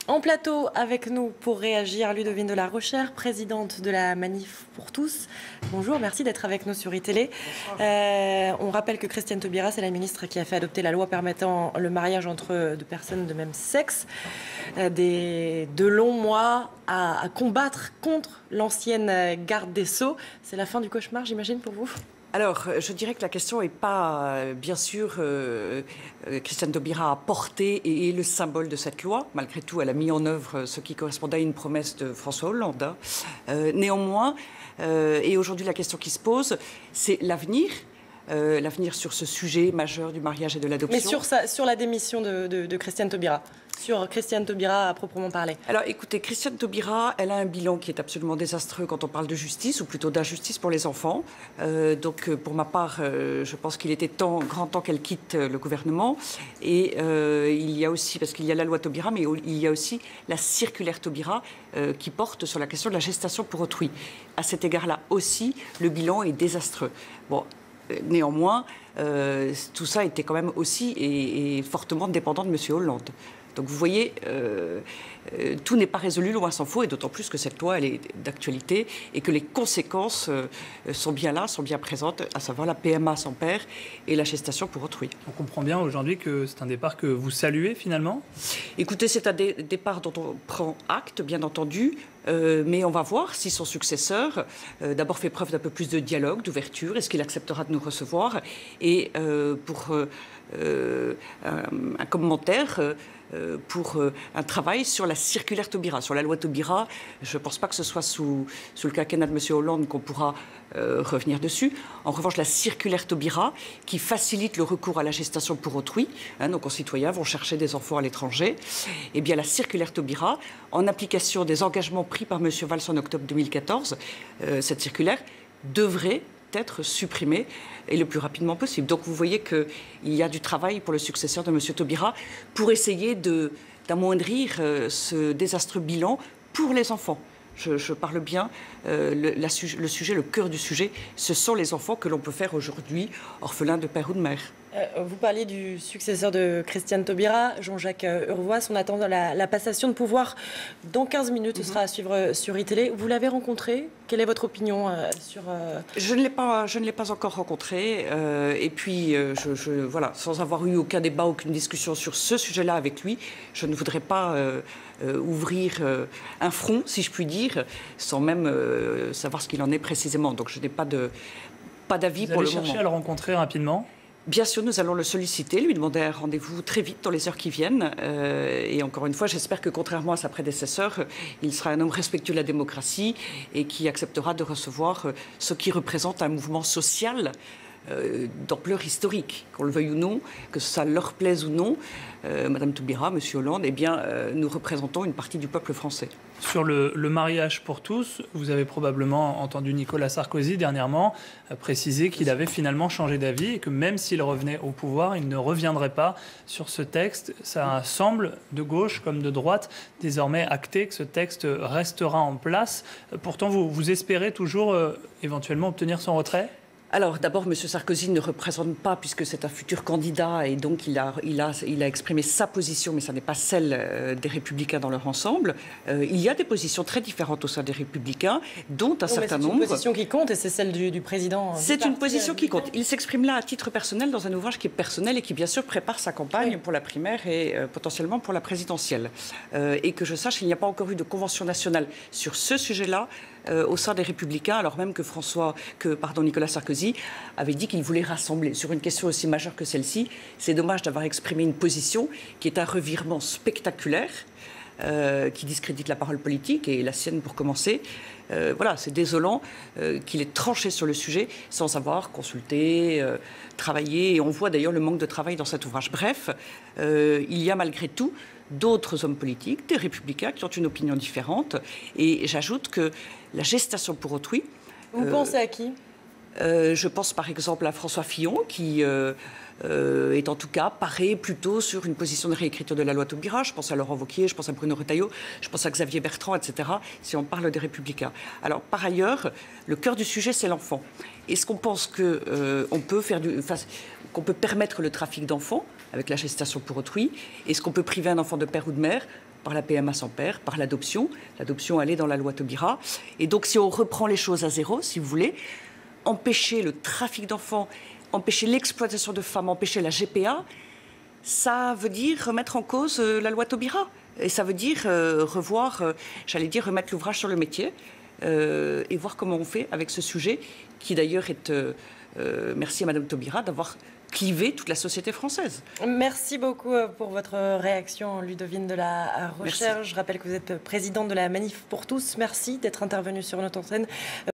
En plateau avec nous pour réagir, Ludovine de la Rochère, présidente de la Manif pour tous. Bonjour, merci d'être avec nous sur iTélé. On rappelle que Christiane Taubira, c'est la ministre qui a fait adopter la loi permettant le mariage entre deux personnes de même sexe. De longs mois à combattre contre l'ancienne garde des Sceaux. C'est la fin du cauchemar, j'imagine, pour vous ? Alors, je dirais que la question n'est pas, bien sûr, Christiane Taubira a porté et est le symbole de cette loi. Malgré tout, elle a mis en œuvre ce qui correspondait à une promesse de François Hollande. Néanmoins, et aujourd'hui la question qui se pose, c'est l'avenir. L'avenir sur ce sujet majeur du mariage et de l'adoption. Mais sur la démission de Christiane Taubira, sur Christiane Taubira à proprement parler. Alors écoutez, Christiane Taubira, elle a un bilan qui est absolument désastreux quand on parle de justice, ou plutôt d'injustice pour les enfants. Donc pour ma part, je pense qu'il était grand temps qu'elle quitte le gouvernement. Et il y a aussi, parce qu'il y a la loi Taubira, mais il y a aussi la circulaire Taubira qui porte sur la question de la gestation pour autrui. À cet égard-là aussi, le bilan est désastreux. Bon. Néanmoins, tout ça était quand même aussi et fortement dépendant de M. Hollande. Donc vous voyez, tout n'est pas résolu, loin s'en faut, et d'autant plus que cette loi, elle est d'actualité et que les conséquences sont bien là, sont bien présentes, à savoir la PMA sans père et la gestation pour autrui. On comprend bien aujourd'hui que c'est un départ que vous saluez finalement ? Écoutez, c'est un départ dont on prend acte, bien entendu, mais on va voir si son successeur, d'abord fait preuve d'un peu plus de dialogue, d'ouverture, est-ce qu'il acceptera de nous recevoir, et pour un commentaire, pour un travail sur la circulaire Taubira, sur la loi Taubira. Je ne pense pas que ce soit sous le quinquennat de M. Hollande qu'on pourra revenir dessus. En revanche, la circulaire Taubira, qui facilite le recours à la gestation pour autrui, nos concitoyens vont chercher des enfants à l'étranger, eh bien la circulaire Taubira, en application des engagements pris par M. Valls en octobre 2014, cette circulaire devrait être supprimée et le plus rapidement possible. Donc vous voyez qu'il y a du travail pour le successeur de M. Taubira pour essayer d'amoindrir ce désastreux bilan pour les enfants. Je parle bien, le sujet, le cœur du sujet, ce sont les enfants que l'on peut faire aujourd'hui orphelins de père ou de mère. Vous parliez du successeur de Christiane Taubira, Jean-Jacques Urvoas. On attend la passation de pouvoir dans 15 minutes. Ce sera à suivre sur iTélé. Vous l'avez rencontré ? Quelle est votre opinion sur... Je ne l'ai pas encore rencontré. Et puis, voilà, sans avoir eu aucun débat, aucune discussion sur ce sujet-là avec lui, je ne voudrais pas ouvrir un front, si je puis dire, sans même savoir ce qu'il en est précisément. Donc, je n'ai pas d'avis pour le moment. Vous allez chercher à le rencontrer rapidement ? Bien sûr, nous allons le solliciter, lui demander un rendez-vous très vite dans les heures qui viennent. Et encore une fois, j'espère que contrairement à sa prédécesseur, il sera un homme respectueux de la démocratie et qui acceptera de recevoir ce qui représente un mouvement social d'ampleur historique, qu'on le veuille ou non, que ça leur plaise ou non. Madame Taubira, Monsieur Hollande, eh bien, nous représentons une partie du peuple français. Sur le mariage pour tous, vous avez probablement entendu Nicolas Sarkozy dernièrement préciser qu'il avait finalement changé d'avis et que même s'il revenait au pouvoir, il ne reviendrait pas sur ce texte. Ça semble, de gauche comme de droite, désormais acté que ce texte restera en place. Pourtant, vous espérez toujours éventuellement obtenir son retrait ? Alors, d'abord, M. Sarkozy ne représente pas, puisque c'est un futur candidat, et donc il a exprimé sa position, mais ça n'est pas celle des Républicains dans leur ensemble. Il y a des positions très différentes au sein des Républicains, dont un certain nombre... C'est une position qui compte, et c'est celle du président. C'est une position qui compte. Il s'exprime là à titre personnel, dans un ouvrage qui est personnel et qui, bien sûr, prépare sa campagne pour la primaire et potentiellement pour la présidentielle. Et que je sache, il n'y a pas encore eu de convention nationale sur ce sujet-là, au sein des Républicains, alors même que Nicolas Sarkozy avait dit qu'il voulait rassembler sur une question aussi majeure que celle-ci. C'est dommage d'avoir exprimé une position qui est un revirement spectaculaire, qui discrédite la parole politique et la sienne pour commencer. Voilà, c'est désolant qu'il ait tranché sur le sujet sans avoir consulté, travaillé. Et on voit d'ailleurs le manque de travail dans cet ouvrage. Bref, il y a malgré tout d'autres hommes politiques, des Républicains, qui ont une opinion différente. Et j'ajoute que la gestation pour autrui... Vous pensez à qui ? Je pense par exemple à François Fillon, qui est en tout cas paré plutôt sur une position de réécriture de la loi Taubira. Je pense à Laurent Wauquiez, je pense à Bruno Retailleau, je pense à Xavier Bertrand, etc., si on parle des Républicains. Alors, par ailleurs, le cœur du sujet, c'est l'enfant. Est-ce qu'on pense qu'on peut qu'on peut permettre le trafic d'enfants avec la gestation pour autrui? Est-ce qu'on peut priver un enfant de père ou de mère? par la PMA sans père, par l'adoption. L'adoption, elle est dans la loi Taubira. Et donc, si on reprend les choses à zéro, si vous voulez, empêcher le trafic d'enfants, empêcher l'exploitation de femmes, empêcher la GPA, ça veut dire remettre en cause la loi Taubira. Et ça veut dire revoir, remettre l'ouvrage sur le métier et voir comment on fait avec ce sujet qui d'ailleurs est, merci à Madame Taubira d'avoir clivé toute la société française. Merci beaucoup pour votre réaction, Ludovine de la Rochère. Je rappelle que vous êtes présidente de la Manif pour tous. Merci d'être intervenue sur notre antenne.